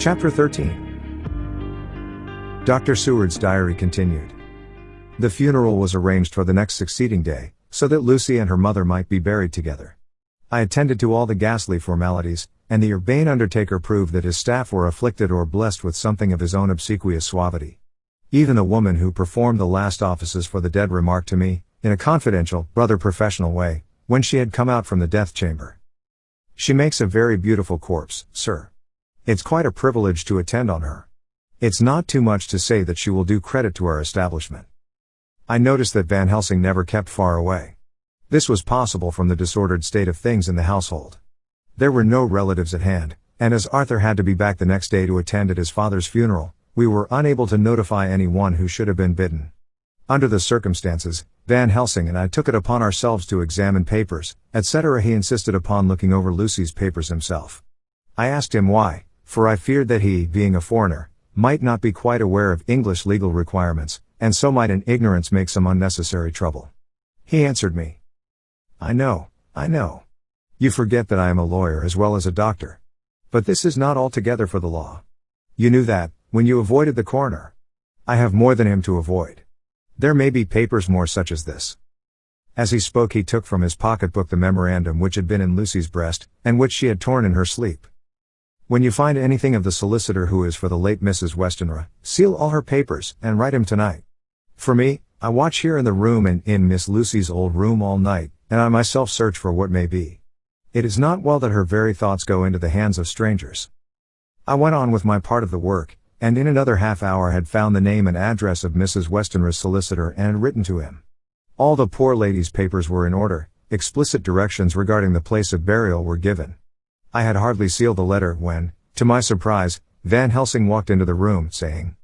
Chapter 13. Dr. Seward's diary continued. The funeral was arranged for the next succeeding day, so that Lucy and her mother might be buried together. I attended to all the ghastly formalities, and the urbane undertaker proved that his staff were afflicted or blessed with something of his own obsequious suavity. Even the woman who performed the last offices for the dead remarked to me, in a confidential, rather professional way, when she had come out from the death chamber. "She makes a very beautiful corpse, sir. It's quite a privilege to attend on her. It's not too much to say that she will do credit to our establishment." I noticed that Van Helsing never kept far away. This was possible from the disordered state of things in the household. There were no relatives at hand, and as Arthur had to be back the next day to attend at his father's funeral, we were unable to notify anyone who should have been bidden. Under the circumstances, Van Helsing and I took it upon ourselves to examine papers, etc. He insisted upon looking over Lucy's papers himself. I asked him why, for I feared that he, being a foreigner, might not be quite aware of English legal requirements, and so might in ignorance make some unnecessary trouble. He answered me. I know. You forget that I am a lawyer as well as a doctor. But this is not altogether for the law. You knew that, when you avoided the coroner. I have more than him to avoid. There may be papers more such as this." As he spoke he took from his pocketbook the memorandum which had been in Lucy's breast, and which she had torn in her sleep. "When you find anything of the solicitor who is for the late Mrs. Westenra, seal all her papers, and write him tonight. For me, I watch here in the room and in Miss Lucy's old room all night, and I myself search for what may be. It is not well that her very thoughts go into the hands of strangers." I went on with my part of the work, and in another half hour had found the name and address of Mrs. Westenra's solicitor and had written to him. All the poor lady's papers were in order, explicit directions regarding the place of burial were given. I had hardly sealed the letter when, to my surprise, Van Helsing walked into the room, saying,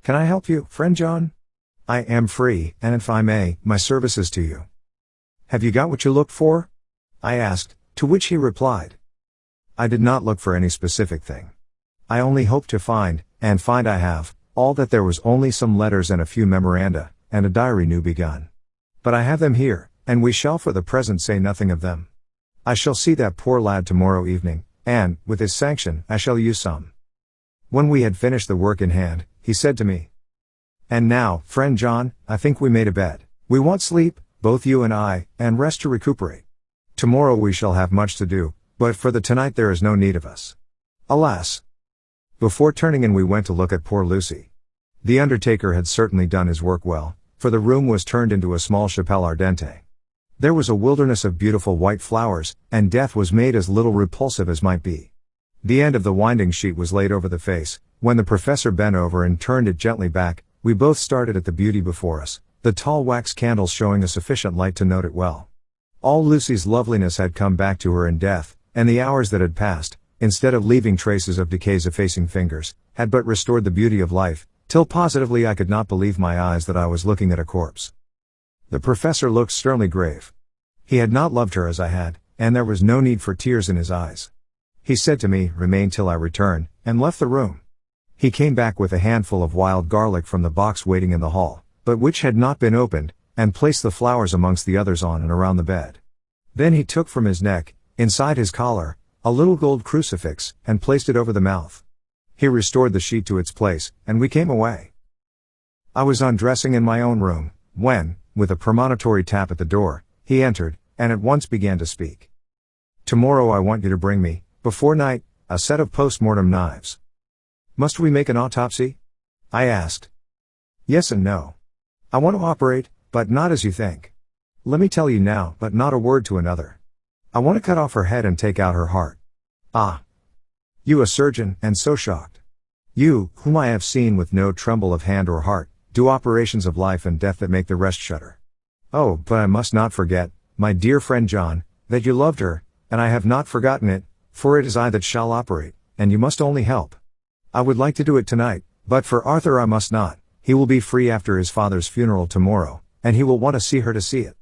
"Can I help you, friend John? I am free, and if I may, my services to you." "Have you got what you looked for?" I asked, to which he replied, "I did not look for any specific thing. I only hoped to find, and find I have, all that there was only some letters and a few memoranda, and a diary new begun. But I have them here, and we shall for the present say nothing of them. I shall see that poor lad tomorrow evening, and, with his sanction, I shall use some." When we had finished the work in hand, he said to me, "And now, friend John, I think we made a bed. We want sleep, both you and I, and rest to recuperate. Tomorrow we shall have much to do, but for the tonight there is no need of us. Alas!" Before turning in we went to look at poor Lucy. The undertaker had certainly done his work well, for the room was turned into a small chapelle ardente. There was a wilderness of beautiful white flowers, and death was made as little repulsive as might be. The end of the winding sheet was laid over the face. When the professor bent over and turned it gently back, we both started at the beauty before us, the tall wax candles showing a sufficient light to note it well. All Lucy's loveliness had come back to her in death, and the hours that had passed, instead of leaving traces of decay's effacing fingers, had but restored the beauty of life, till positively I could not believe my eyes that I was looking at a corpse. The professor looked sternly grave. He had not loved her as I had, and there was no need for tears in his eyes. He said to me, "Remain till I return," and left the room. He came back with a handful of wild garlic from the box waiting in the hall, but which had not been opened, and placed the flowers amongst the others on and around the bed. Then he took from his neck, inside his collar, a little gold crucifix, and placed it over the mouth. He restored the sheet to its place, and we came away. I was undressing in my own room, when, with a premonitory tap at the door, he entered, and at once began to speak. "Tomorrow I want you to bring me, before night, a set of post-mortem knives." "Must we make an autopsy?" I asked. "Yes and no. I want to operate, but not as you think. Let me tell you now, but not a word to another. I want to cut off her head and take out her heart." "Ah! You a surgeon, and so shocked. You, whom I have seen with no tremble of hand or heart, do operations of life and death that make the rest shudder. Oh, but I must not forget, my dear friend John, that you loved her, and I have not forgotten it, for it is I that shall operate, and you must only help. I would like to do it tonight, but for Arthur I must not. He will be free after his father's funeral tomorrow, and he will want to see her to see it.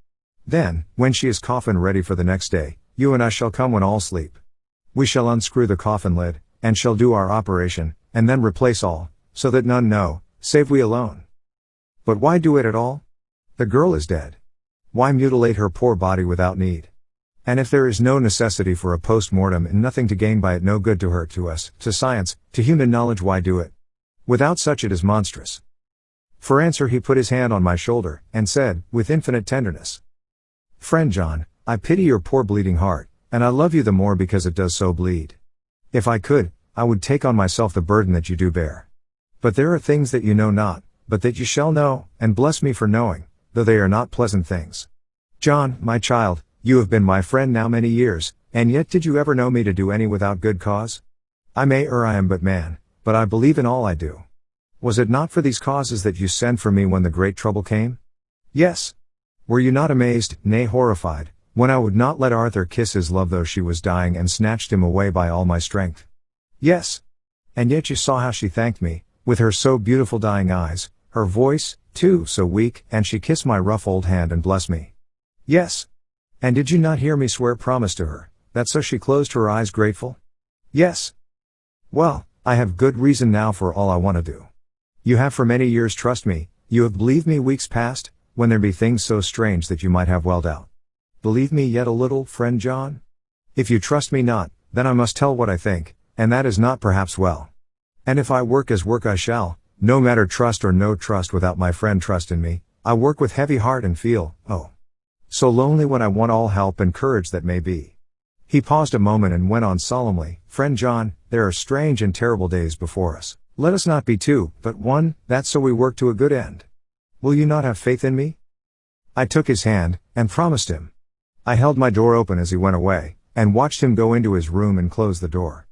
Then, when she is coffin ready for the next day, you and I shall come when all sleep. We shall unscrew the coffin lid, and shall do our operation, and then replace all, so that none know, save we alone. But why do it at all? The girl is dead. Why mutilate her poor body without need? And if there is no necessity for a post-mortem and nothing to gain by it, no good to her, to us, to science, to human knowledge, why do it? Without such it is monstrous. For answer he put his hand on my shoulder, and said, with infinite tenderness, "Friend John, I pity your poor bleeding heart, and I love you the more because it does so bleed. If I could, I would take on myself the burden that you do bear. But there are things that you know not, but that you shall know, and bless me for knowing, though they are not pleasant things. John, my child, you have been my friend now many years, and yet did you ever know me to do any without good cause? I may err, I am but man, but I believe in all I do. Was it not for these causes that you sent for me when the great trouble came? Yes. Were you not amazed, nay horrified, when I would not let Arthur kiss his love though she was dying, and snatched him away by all my strength? Yes. And yet you saw how she thanked me, with her so beautiful dying eyes, her voice, too, so weak, and she kissed my rough old hand and blessed me. Yes. And did you not hear me swear promise to her, that so she closed her eyes grateful? Yes. Well, I have good reason now for all I want to do. You have for many years trust me, you have believed me weeks past, when there be things so strange that you might have well doubt. Believe me yet a little, friend John? If you trust me not, then I must tell what I think, and that is not perhaps well. And if I work as work I shall, no matter trust or no trust without my friend trust in me, I work with heavy heart and feel, oh, so lonely when I want all help and courage that may be. He paused a moment and went on solemnly, Friend John, there are strange and terrible days before us. Let us not be two, but one, that so we work to a good end. Will you not have faith in me? I took his hand, and promised him. I held my door open as he went away, and watched him go into his room and close the door.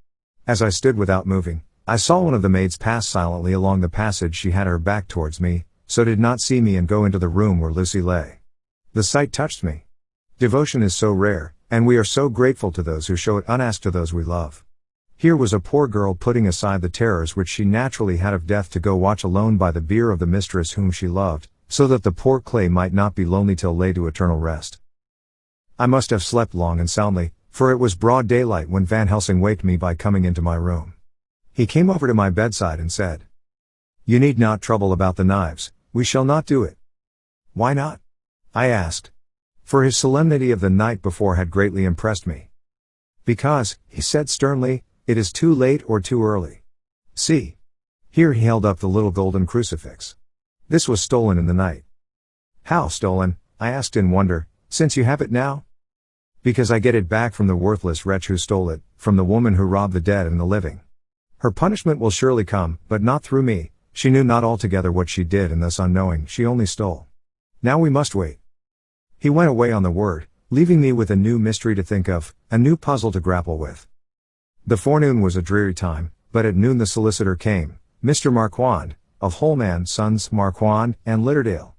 As I stood without moving, I saw one of the maids pass silently along the passage. She had her back towards me, so did not see me, and go into the room where Lucy lay. The sight touched me. Devotion is so rare, and we are so grateful to those who show it unasked to those we love. Here was a poor girl putting aside the terrors which she naturally had of death to go watch alone by the bier of the mistress whom she loved, so that the poor clay might not be lonely till lay to eternal rest. I must have slept long and soundly, for it was broad daylight when Van Helsing waked me by coming into my room. He came over to my bedside and said, "You need not trouble about the knives, we shall not do it." "Why not?" I asked. For his solemnity of the night before had greatly impressed me. "Because," he said sternly, "it is too late or too early. See. Here he held up the little golden crucifix. This was stolen in the night." "How stolen?" I asked in wonder, "since you have it now?" "Because I get it back from the worthless wretch who stole it, from the woman who robbed the dead and the living. Her punishment will surely come, but not through me. She knew not altogether what she did, and thus unknowing, she only stole. Now we must wait." He went away on the word, leaving me with a new mystery to think of, a new puzzle to grapple with. The forenoon was a dreary time, but at noon the solicitor came, Mr. Marquand, of Holman, Sons, Marquand, and Litterdale.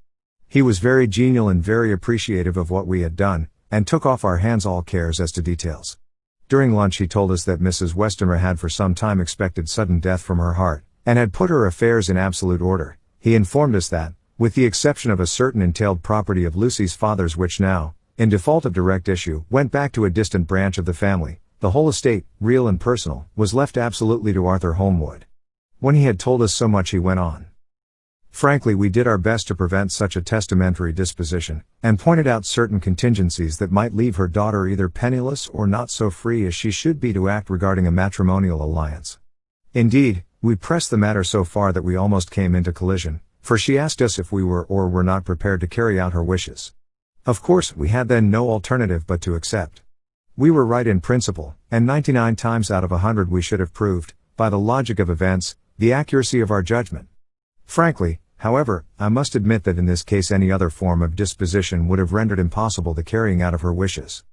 He was very genial and very appreciative of what we had done, and took off our hands all cares as to details. During lunch he told us that Mrs. Westenra had for some time expected sudden death from her heart, and had put her affairs in absolute order. He informed us that, with the exception of a certain entailed property of Lucy's father's which now, in default of direct issue, went back to a distant branch of the family, the whole estate, real and personal, was left absolutely to Arthur Holmwood. When he had told us so much he went on. Frankly, we did our best to prevent such a testamentary disposition, and pointed out certain contingencies that might leave her daughter either penniless or not so free as she should be to act regarding a matrimonial alliance. Indeed, we pressed the matter so far that we almost came into collision, for she asked us if we were or were not prepared to carry out her wishes. Of course, we had then no alternative but to accept. We were right in principle, and 99 times out of 100 we should have proved, by the logic of events, the accuracy of our judgment. Frankly, however, I must admit that in this case any other form of disposition would have rendered impossible the carrying out of her wishes.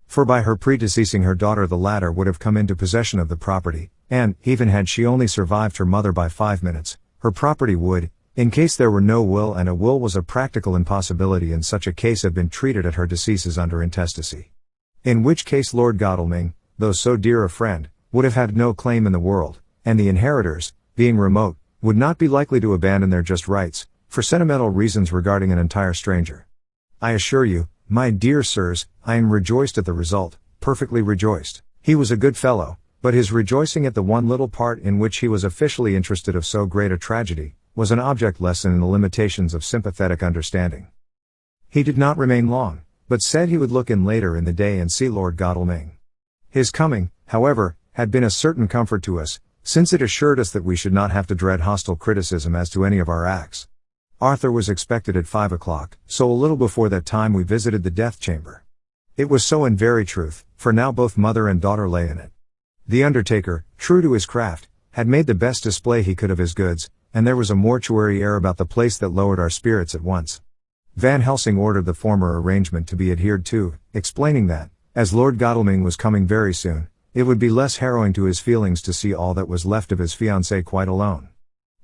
For by her predeceasing her daughter the latter would have come into possession of the property, and, even had she only survived her mother by 5 minutes, her property would, in case there were no will, and a will was a practical impossibility in such a case, have been treated at her decease as under intestacy. In which case Lord Godalming, though so dear a friend, would have had no claim in the world, and the inheritors, being remote, would not be likely to abandon their just rights, for sentimental reasons regarding an entire stranger. I assure you, my dear sirs, I am rejoiced at the result, perfectly rejoiced. He was a good fellow, but his rejoicing at the one little part in which he was officially interested of so great a tragedy, was an object lesson in the limitations of sympathetic understanding. He did not remain long, but said he would look in later in the day and see Lord Godalming. His coming, however, had been a certain comfort to us, since it assured us that we should not have to dread hostile criticism as to any of our acts. Arthur was expected at 5 o'clock, so a little before that time we visited the death chamber. It was so in very truth, for now both mother and daughter lay in it. The undertaker, true to his craft, had made the best display he could of his goods, and there was a mortuary air about the place that lowered our spirits at once. Van Helsing ordered the former arrangement to be adhered to, explaining that, as Lord Godalming was coming very soon, it would be less harrowing to his feelings to see all that was left of his fiancée quite alone.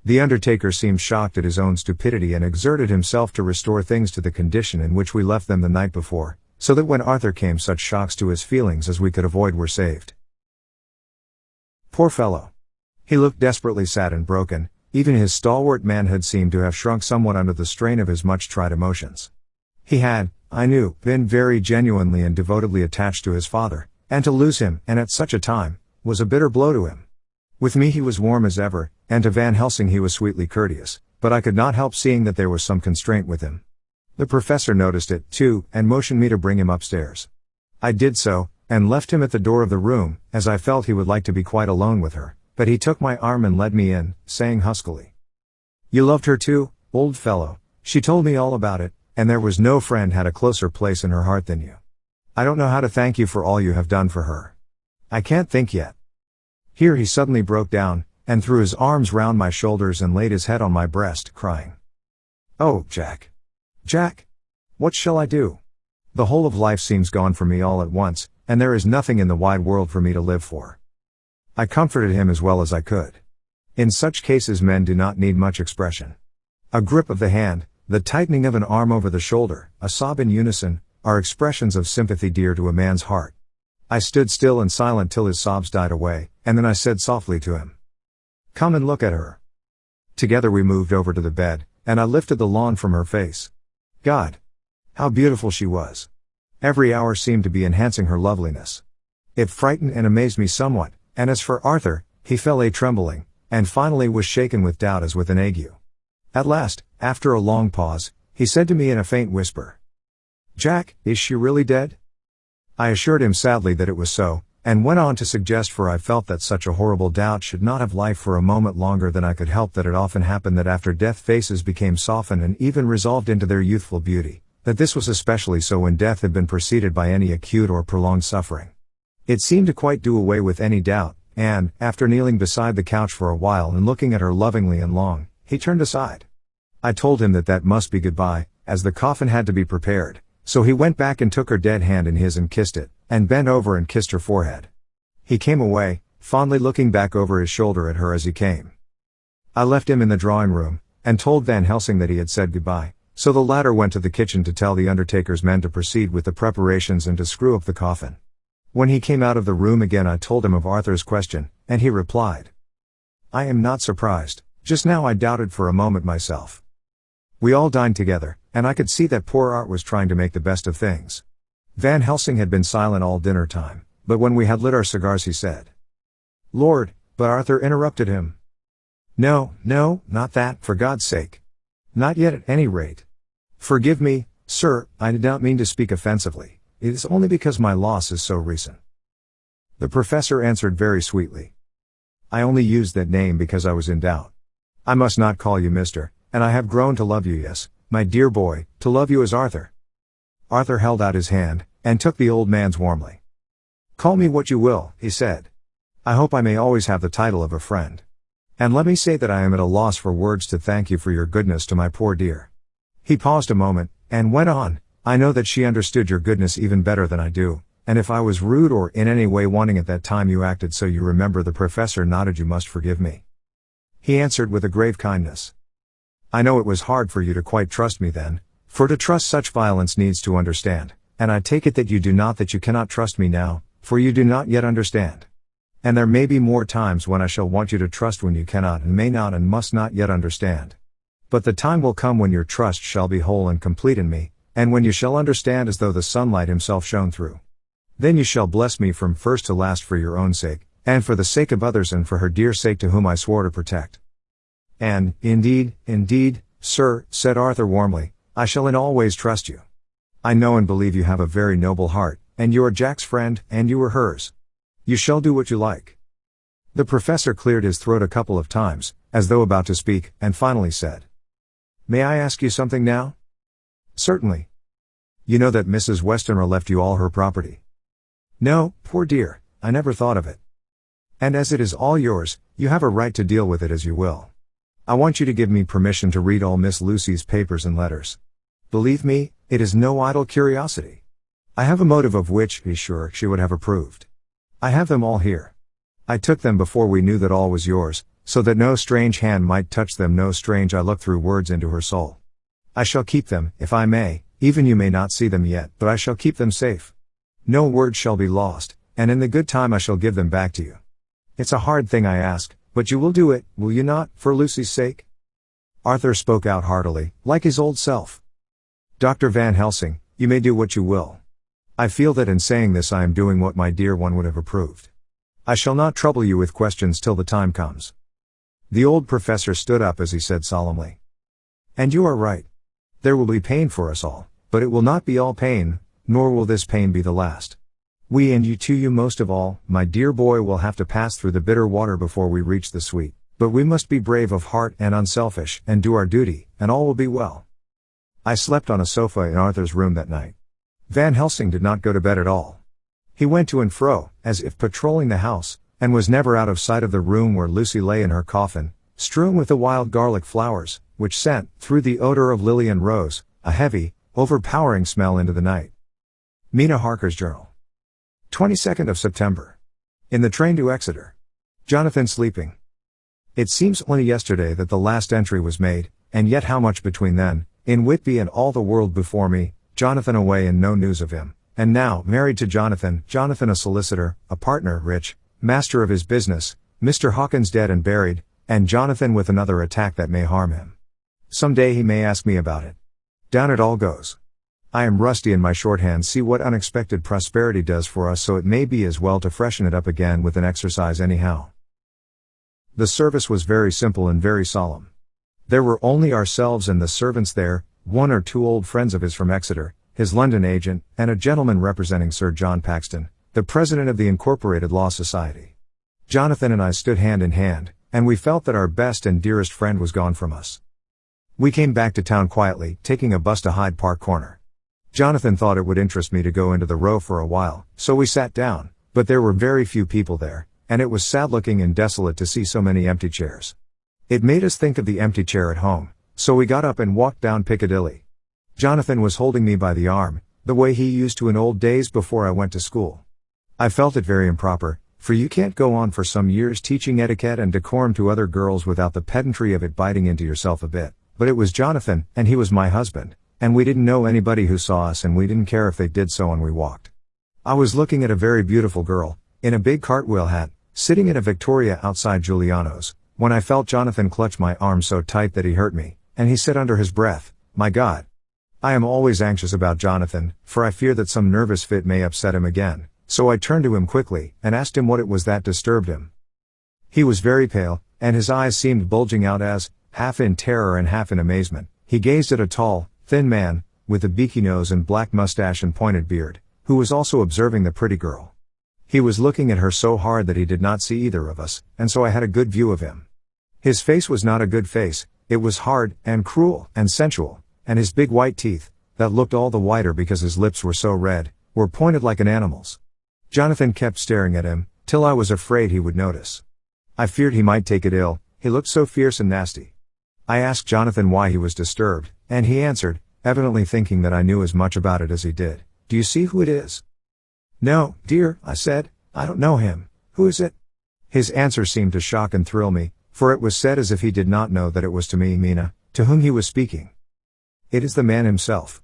The undertaker seemed shocked at his own stupidity and exerted himself to restore things to the condition in which we left them the night before, so that when Arthur came such shocks to his feelings as we could avoid were saved. Poor fellow! He looked desperately sad and broken, even his stalwart manhood seemed to have shrunk somewhat under the strain of his much-tried emotions. He had, I knew, been very genuinely and devotedly attached to his father, and to lose him, and at such a time, was a bitter blow to him. With me he was warm as ever, and to Van Helsing he was sweetly courteous, but I could not help seeing that there was some constraint with him. The professor noticed it, too, and motioned me to bring him upstairs. I did so, and left him at the door of the room, as I felt he would like to be quite alone with her, but he took my arm and led me in, saying huskily, "You loved her too, old fellow, she told me all about it, and there was no friend had a closer place in her heart than you. I don't know how to thank you for all you have done for her. I can't think yet." Here he suddenly broke down, and threw his arms round my shoulders and laid his head on my breast, crying, "Oh, Jack! Jack! What shall I do? The whole of life seems gone for me all at once, and there is nothing in the wide world for me to live for." I comforted him as well as I could. In such cases men do not need much expression. A grip of the hand, the tightening of an arm over the shoulder, a sob in unison, are expressions of sympathy dear to a man's heart. I stood still and silent till his sobs died away, and then I said softly to him, "Come and look at her." Together we moved over to the bed, and I lifted the lawn from her face. God! How beautiful she was! Every hour seemed to be enhancing her loveliness. It frightened and amazed me somewhat, and as for Arthur, he fell a trembling, and finally was shaken with doubt as with an ague. At last, after a long pause, he said to me in a faint whisper, "Jack, is she really dead?" I assured him sadly that it was so, and went on to suggest, for I felt that such a horrible doubt should not have life for a moment longer than I could help, that it often happened that after death faces became softened and even resolved into their youthful beauty, that this was especially so when death had been preceded by any acute or prolonged suffering. It seemed to quite do away with any doubt, and, after kneeling beside the couch for a while and looking at her lovingly and long, he turned aside. I told him that that must be goodbye, as the coffin had to be prepared, so he went back and took her dead hand in his and kissed it, and bent over and kissed her forehead. He came away, fondly looking back over his shoulder at her as he came. I left him in the drawing room, and told Van Helsing that he had said goodbye, so the latter went to the kitchen to tell the undertaker's men to proceed with the preparations and to screw up the coffin. When he came out of the room again I told him of Arthur's question, and he replied, "I am not surprised, just now I doubted for a moment myself." We all dined together, and I could see that poor Art was trying to make the best of things. Van Helsing had been silent all dinner time, but when we had lit our cigars he said, "Lord," but Arthur interrupted him. No, not that, for God's sake. Not yet at any rate. Forgive me, sir, I did not mean to speak offensively. It is only because my loss is so recent." The professor answered very sweetly, "I only used that name because I was in doubt. I must not call you Mr., and I have grown to love you, yes, my dear boy, to love you as Arthur." Arthur held out his hand, and took the old man's warmly. "Call me what you will," he said. "I hope I may always have the title of a friend. And let me say that I am at a loss for words to thank you for your goodness to my poor dear." He paused a moment, and went on, "I know that she understood your goodness even better than I do, and if I was rude or in any way wanting at that time you acted so you remember." The professor nodded. "You must forgive me." He answered with a grave kindness, "I know it was hard for you to quite trust me then, for to trust such violence needs to understand, and I take it that you do not, that you cannot trust me now, for you do not yet understand. And there may be more times when I shall want you to trust when you cannot and may not and must not yet understand. But the time will come when your trust shall be whole and complete in me, and when you shall understand as though the sunlight himself shone through. Then you shall bless me from first to last for your own sake, and for the sake of others and for her dear sake to whom I swore to protect." "And, indeed, sir," said Arthur warmly, "I shall in all ways trust you. I know and believe you have a very noble heart, and you are Jack's friend, and you are hers. You shall do what you like." The professor cleared his throat a couple of times, as though about to speak, and finally said, "May I ask you something now?" "Certainly." "You know that Mrs. Westenra left you all her property?" "No, poor dear, I never thought of it." "And as it is all yours, you have a right to deal with it as you will. I want you to give me permission to read all Miss Lucy's papers and letters. Believe me, it is no idle curiosity. I have a motive of which, be sure, she would have approved. I have them all here. I took them before we knew that all was yours, so that no strange hand might touch them, no strange eye look through words into her soul. I shall keep them, if I may, even you may not see them yet, but I shall keep them safe. No word shall be lost, and in the good time I shall give them back to you. It's a hard thing I ask, but you will do it, will you not, for Lucy's sake?" Arthur spoke out heartily, like his old self. "Dr. Van Helsing, you may do what you will. I feel that in saying this I am doing what my dear one would have approved. I shall not trouble you with questions till the time comes." The old professor stood up as he said solemnly, "And you are right. There will be pain for us all, but it will not be all pain, nor will this pain be the last. We and you too, you most of all, my dear boy, will have to pass through the bitter water before we reach the sweet, but we must be brave of heart and unselfish, and do our duty, and all will be well." I slept on a sofa in Arthur's room that night. Van Helsing did not go to bed at all. He went to and fro, as if patrolling the house, and was never out of sight of the room where Lucy lay in her coffin, strewn with the wild garlic flowers, which sent, through the odor of lily and rose, a heavy, overpowering smell into the night. Mina Harker's Journal. 22nd of September. In the train to Exeter. Jonathan sleeping. It seems only yesterday that the last entry was made, and yet how much between then, in Whitby and all the world before me, Jonathan away and no news of him, and now married to Jonathan, Jonathan a solicitor, a partner, rich, master of his business, Mr. Hawkins dead and buried, and Jonathan with another attack that may harm him. Some day he may ask me about it. Down it all goes. I am rusty in my shorthand, see what unexpected prosperity does for us, so it may be as well to freshen it up again with an exercise anyhow. The service was very simple and very solemn. There were only ourselves and the servants there, one or two old friends of his from Exeter, his London agent, and a gentleman representing Sir John Paxton, the president of the Incorporated Law Society. Jonathan and I stood hand in hand, and we felt that our best and dearest friend was gone from us. We came back to town quietly, taking a bus to Hyde Park Corner. Jonathan thought it would interest me to go into the Row for a while, so we sat down, but there were very few people there, and it was sad-looking and desolate to see so many empty chairs. It made us think of the empty chair at home, so we got up and walked down Piccadilly. Jonathan was holding me by the arm, the way he used to in old days before I went to school. I felt it very improper, for you can't go on for some years teaching etiquette and decorum to other girls without the pedantry of it biting into yourself a bit, but it was Jonathan, and he was my husband. And we didn't know anybody who saw us, and we didn't care if they did so, and we walked. I was looking at a very beautiful girl, in a big cartwheel hat, sitting in a Victoria outside Giuliano's, when I felt Jonathan clutch my arm so tight that he hurt me, and he said under his breath, "My God." I am always anxious about Jonathan, for I fear that some nervous fit may upset him again, so I turned to him quickly, and asked him what it was that disturbed him. He was very pale, and his eyes seemed bulging out as, half in terror and half in amazement, he gazed at a tall, thin man, with a beaky nose and black mustache and pointed beard, who was also observing the pretty girl. He was looking at her so hard that he did not see either of us, and so I had a good view of him. His face was not a good face, it was hard, and cruel, and sensual, and his big white teeth, that looked all the whiter because his lips were so red, were pointed like an animal's. Jonathan kept staring at him, till I was afraid he would notice. I feared he might take it ill, he looked so fierce and nasty. I asked Jonathan why he was disturbed, and he answered, evidently thinking that I knew as much about it as he did, "Do you see who it is?" "No, dear," I said, "I don't know him. Who is it?" His answer seemed to shock and thrill me, for it was said as if he did not know that it was to me, Mina, to whom he was speaking. "It is the man himself."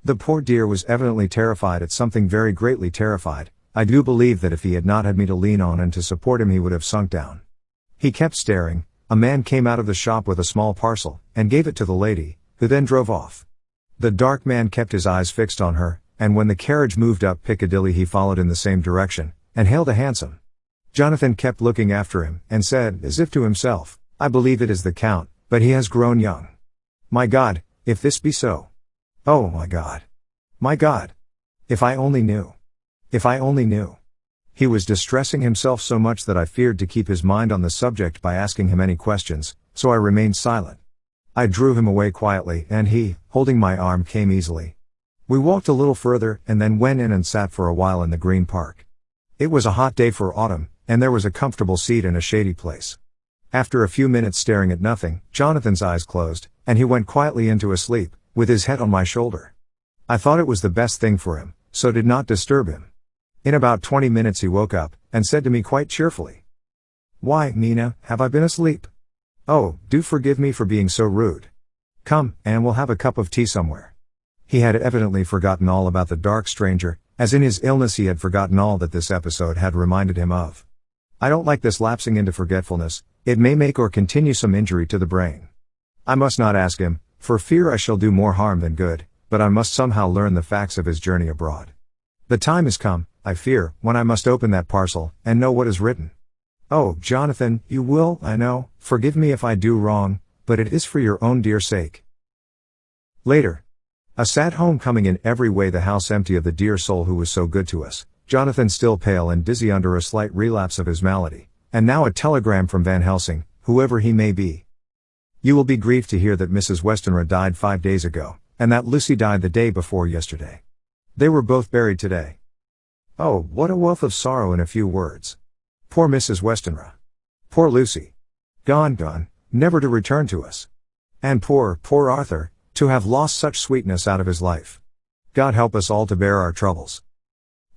The poor dear was evidently terrified at something, very greatly terrified. I do believe that if he had not had me to lean on and to support him he would have sunk down. He kept staring. A man came out of the shop with a small parcel, and gave it to the lady, who then drove off. The dark man kept his eyes fixed on her, and when the carriage moved up Piccadilly he followed in the same direction, and hailed a hansom. Jonathan kept looking after him, and said, as if to himself, "I believe it is the Count, but he has grown young. My God, if this be so. Oh my God. My God! If I only knew. If I only knew. He was distressing himself so much that I feared to keep his mind on the subject by asking him any questions, so I remained silent. I drew him away quietly, and he, holding my arm, came easily. We walked a little further, and then went in and sat for a while in the green park. It was a hot day for autumn, and there was a comfortable seat in a shady place. After a few minutes staring at nothing, Jonathan's eyes closed, and he went quietly into a sleep, with his head on my shoulder. I thought it was the best thing for him, so did not disturb him. In about 20 minutes he woke up, and said to me quite cheerfully, "Why, Mina, have I been asleep? Oh, do forgive me for being so rude. Come, and we'll have a cup of tea somewhere." He had evidently forgotten all about the dark stranger, as in his illness he had forgotten all that this episode had reminded him of. I don't like this lapsing into forgetfulness, it may make or continue some injury to the brain. I must not ask him, for fear I shall do more harm than good, but I must somehow learn the facts of his journey abroad. The time has come, I fear, when I must open that parcel, and know what is written. Oh, Jonathan, you will, I know, forgive me if I do wrong, but it is for your own dear sake. Later. A sad homecoming in every way, the house empty of the dear soul who was so good to us, Jonathan still pale and dizzy under a slight relapse of his malady, and now a telegram from Van Helsing, whoever he may be. You will be grieved to hear that Mrs. Westenra died 5 days ago, and that Lucy died the day before yesterday. They were both buried today. Oh, what a wealth of sorrow in a few words. Poor Mrs. Westenra. Poor Lucy. Gone, never to return to us. And poor Arthur, to have lost such sweetness out of his life. God help us all to bear our troubles.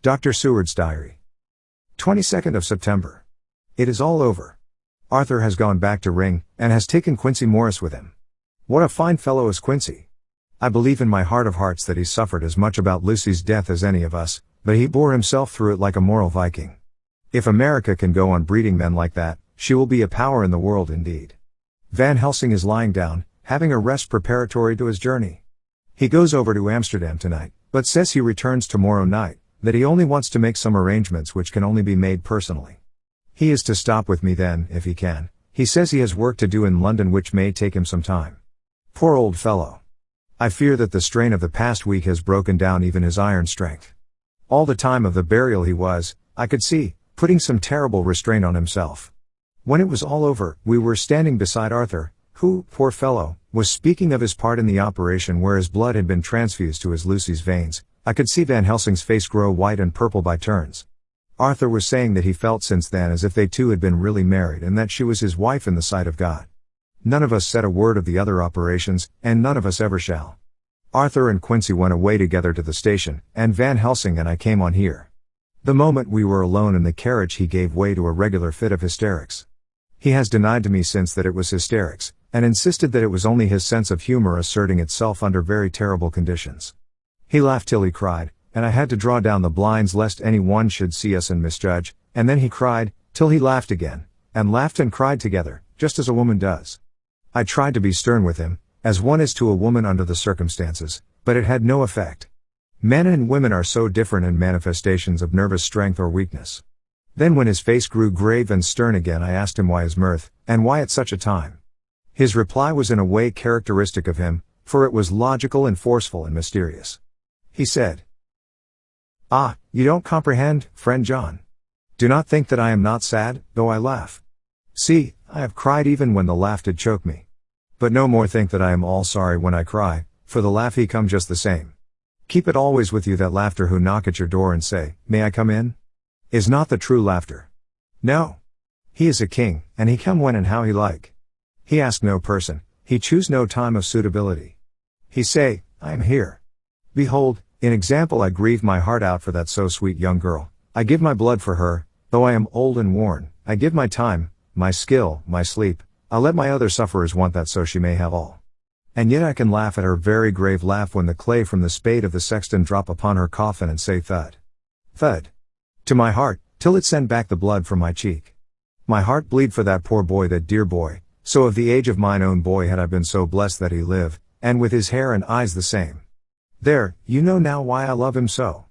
Dr. Seward's Diary. 22nd of September. It is all over. Arthur has gone back to Ring, and has taken Quincy Morris with him. What a fine fellow is Quincy. I believe in my heart of hearts that he suffered as much about Lucy's death as any of us, but he bore himself through it like a moral Viking. If America can go on breeding men like that, she will be a power in the world indeed. Van Helsing is lying down, having a rest preparatory to his journey. He goes over to Amsterdam tonight, but says he returns tomorrow night, that he only wants to make some arrangements which can only be made personally. He is to stop with me then, if he can. He says he has work to do in London which may take him some time. Poor old fellow. I fear that the strain of the past week has broken down even his iron strength. All the time of the burial he was, I could see, putting some terrible restraint on himself. When it was all over, we were standing beside Arthur, who, poor fellow, was speaking of his part in the operation where his blood had been transfused to his Lucy's veins. I could see Van Helsing's face grow white and purple by turns. Arthur was saying that he felt since then as if they two had been really married and that she was his wife in the sight of God. None of us said a word of the other operations, and none of us ever shall. Arthur and Quincy went away together to the station, and Van Helsing and I came on here. The moment we were alone in the carriage he gave way to a regular fit of hysterics. He has denied to me since that it was hysterics, and insisted that it was only his sense of humor asserting itself under very terrible conditions. He laughed till he cried, and I had to draw down the blinds lest any one should see us and misjudge, and then he cried, till he laughed again, and laughed and cried together, just as a woman does. I tried to be stern with him, as one is to a woman under the circumstances, but it had no effect. Men and women are so different in manifestations of nervous strength or weakness. Then when his face grew grave and stern again I asked him why his mirth, and why at such a time. His reply was in a way characteristic of him, for it was logical and forceful and mysterious. He said, "Ah, you don't comprehend, friend John. Do not think that I am not sad, though I laugh. See, I have cried even when the laugh did choke me. But no more think that I am all sorry when I cry, for the laugh he come just the same. Keep it always with you that laughter who knock at your door and say, 'May I come in?' is not the true laughter. No. He is a king, and he come when and how he like. He ask no person, he choose no time of suitability. He say, 'I am here.' Behold, in example I grieve my heart out for that so sweet young girl, I give my blood for her, though I am old and worn, I give my time, my skill, my sleep, I'll let my other sufferers want that so she may have all. And yet I can laugh at her very grave laugh when the clay from the spade of the sexton drop upon her coffin and say thud, thud, to my heart, till it send back the blood from my cheek. My heart bleed for that poor boy, that dear boy, so of the age of mine own boy had I been so blessed that he live, and with his hair and eyes the same. There, you know now why I love him so.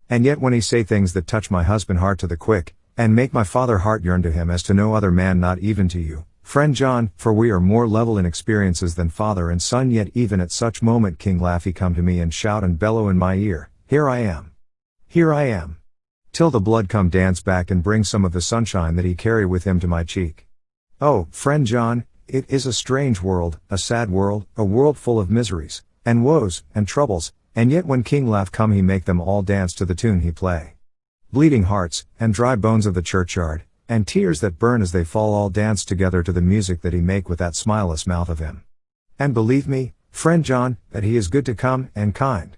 And yet when he say things that touch my husband heart to the quick, and make my father heart yearn to him as to no other man not even to you, Friend John, for we are more level in experiences than father and son, yet even at such moment King Laffy come to me and shout and bellow in my ear, here I am. Here I am. Till the blood come dance back and bring some of the sunshine that he carry with him to my cheek. Oh, friend John, it is a strange world, a sad world, a world full of miseries, and woes, and troubles, and yet when King Laff come he make them all dance to the tune he play. Bleeding hearts, and dry bones of the churchyard, and tears that burn as they fall all dance together to the music that he make with that smileless mouth of him. And believe me, friend John, that he is good to come, and kind.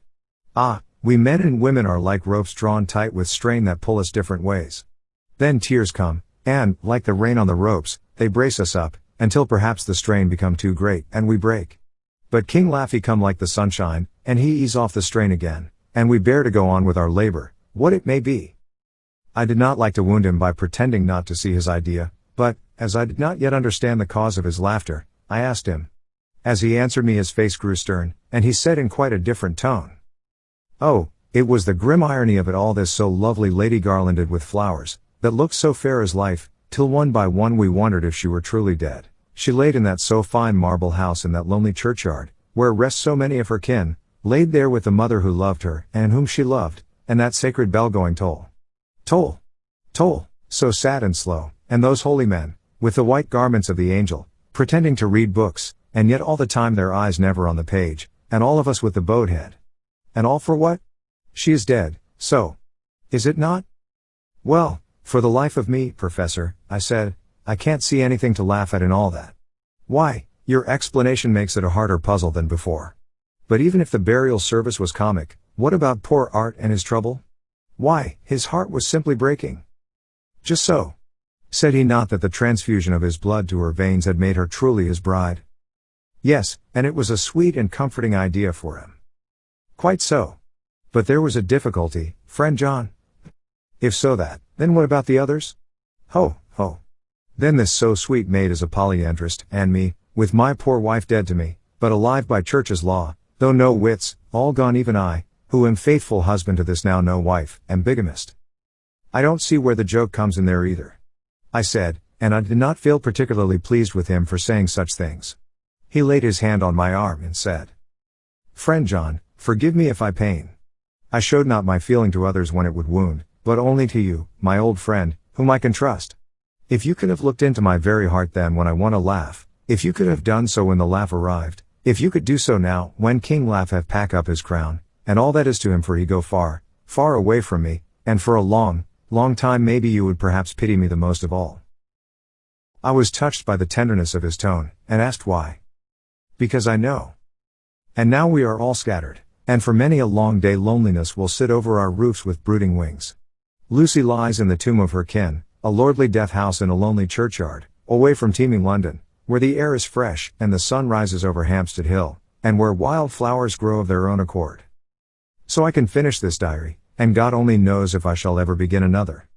Ah, we men and women are like ropes drawn tight with strain that pull us different ways. Then tears come, and, like the rain on the ropes, they brace us up, until perhaps the strain become too great, and we break. But King Laffy come like the sunshine, and he ease off the strain again, and we bear to go on with our labor, what it may be. I did not like to wound him by pretending not to see his idea, but, as I did not yet understand the cause of his laughter, I asked him. As he answered me his face grew stern, and he said in quite a different tone. Oh, it was the grim irony of it all, this so lovely lady garlanded with flowers, that looked so fair as life, till one by one we wondered if she were truly dead. She laid in that so fine marble house in that lonely churchyard, where rest so many of her kin, laid there with the mother who loved her, and whom she loved, and that sacred bell going toll. Toll! Toll! So sad and slow, and those holy men, with the white garments of the angel, pretending to read books, and yet all the time their eyes never on the page, and all of us with the bowed head. And all for what? She is dead, so. Is it not? Well, for the life of me, Professor, I said, I can't see anything to laugh at in all that. Why, your explanation makes it a harder puzzle than before. But even if the burial service was comic, what about poor Art and his trouble? Why, his heart was simply breaking. Just so. Said he not that the transfusion of his blood to her veins had made her truly his bride? Yes, and it was a sweet and comforting idea for him. Quite so. But there was a difficulty, friend John. If so that, then what about the others? Ho, ho. Then this so sweet maid is a polyandrist, and me, with my poor wife dead to me, but alive by church's law, though no wits, all gone even I, who am faithful husband to this now no wife, am bigamist. I don't see where the joke comes in there either. I said, and I did not feel particularly pleased with him for saying such things. He laid his hand on my arm and said, Friend John, forgive me if I pain. I showed not my feeling to others when it would wound, but only to you, my old friend, whom I can trust. If you could have looked into my very heart then when I want to laugh, if you could have done so when the laugh arrived, if you could do so now, when King Laff have pack up his crown, and all that is to him for he go far, far away from me, and for a long, long time maybe you would perhaps pity me the most of all. I was touched by the tenderness of his tone, and asked why. Because I know. And now we are all scattered, and for many a long day loneliness will sit over our roofs with brooding wings. Lucy lies in the tomb of her kin, a lordly death house in a lonely churchyard, away from teeming London, where the air is fresh and the sun rises over Hampstead Hill, and where wild flowers grow of their own accord. So I can finish this diary, and God only knows if I shall ever begin another.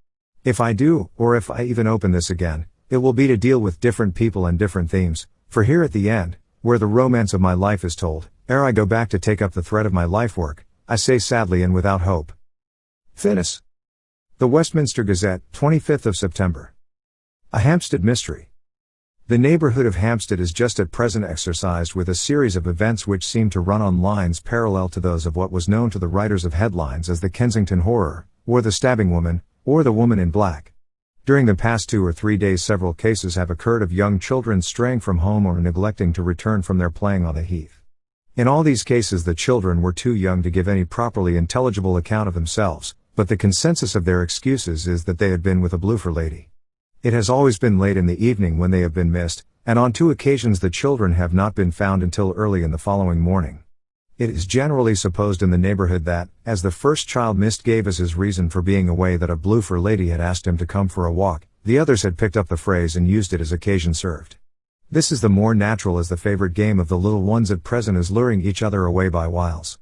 If I do, or if I even open this again, it will be to deal with different people and different themes, for here at the end, where the romance of my life is told, ere I go back to take up the thread of my life work, I say sadly and without hope. Finis. The Westminster Gazette, 25th of September. A Hampstead Mystery. The neighborhood of Hampstead is just at present exercised with a series of events which seem to run on lines parallel to those of what was known to the writers of headlines as the Kensington Horror, or the Stabbing Woman, or the Woman in Black. During the past 2 or 3 days several cases have occurred of young children straying from home or neglecting to return from their playing on the heath. In all these cases the children were too young to give any properly intelligible account of themselves, but the consensus of their excuses is that they had been with a bloofer lady. It has always been late in the evening when they have been missed, and on 2 occasions the children have not been found until early in the following morning. It is generally supposed in the neighborhood that, as the first child missed gave as his reason for being away that a bloofer lady had asked him to come for a walk, the others had picked up the phrase and used it as occasion served. This is the more natural as the favorite game of the little ones at present is luring each other away by wiles.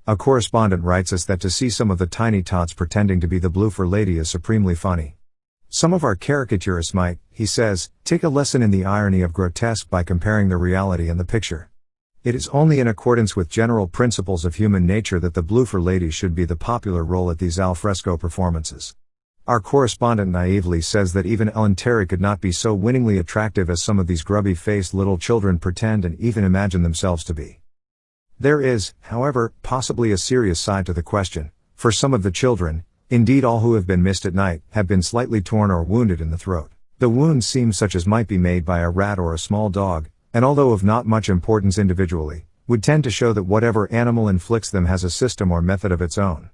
A correspondent writes us that to see some of the tiny tots pretending to be the bloofer lady is supremely funny. Some of our caricaturists might, he says, take a lesson in the irony of grotesque by comparing the reality and the picture. It is only in accordance with general principles of human nature that the bloofer lady should be the popular role at these al fresco performances. Our correspondent naively says that even Ellen Terry could not be so winningly attractive as some of these grubby-faced little children pretend and even imagine themselves to be. There is, however, possibly a serious side to the question, for some of the children, indeed all who have been missed at night, have been slightly torn or wounded in the throat. The wounds seem such as might be made by a rat or a small dog, and although of not much importance individually, would tend to show that whatever animal inflicts them has a system or method of its own.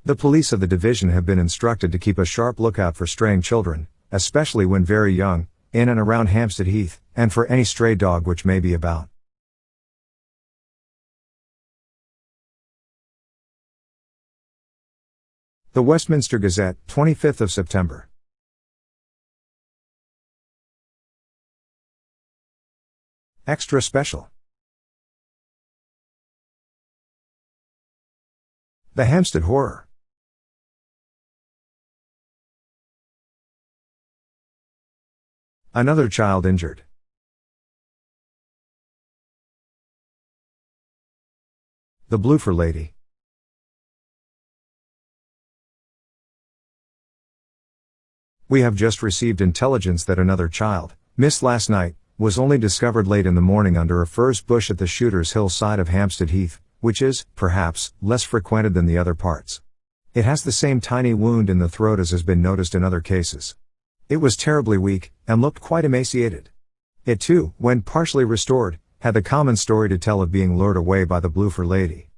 The police of the division have been instructed to keep a sharp lookout for straying children, especially when very young, in and around Hampstead Heath, and for any stray dog which may be about. The Westminster Gazette, 25th of September. Extra Special. The Hampstead Horror. Another child injured. The Bloofer Lady. We have just received intelligence that another child, missed last night, was only discovered late in the morning under a furze bush at the Shooter's Hill side of Hampstead Heath, which is, perhaps, less frequented than the other parts. It has the same tiny wound in the throat as has been noticed in other cases. It was terribly weak, and looked quite emaciated. It too, when partially restored, had the common story to tell of being lured away by the Bloofer Lady.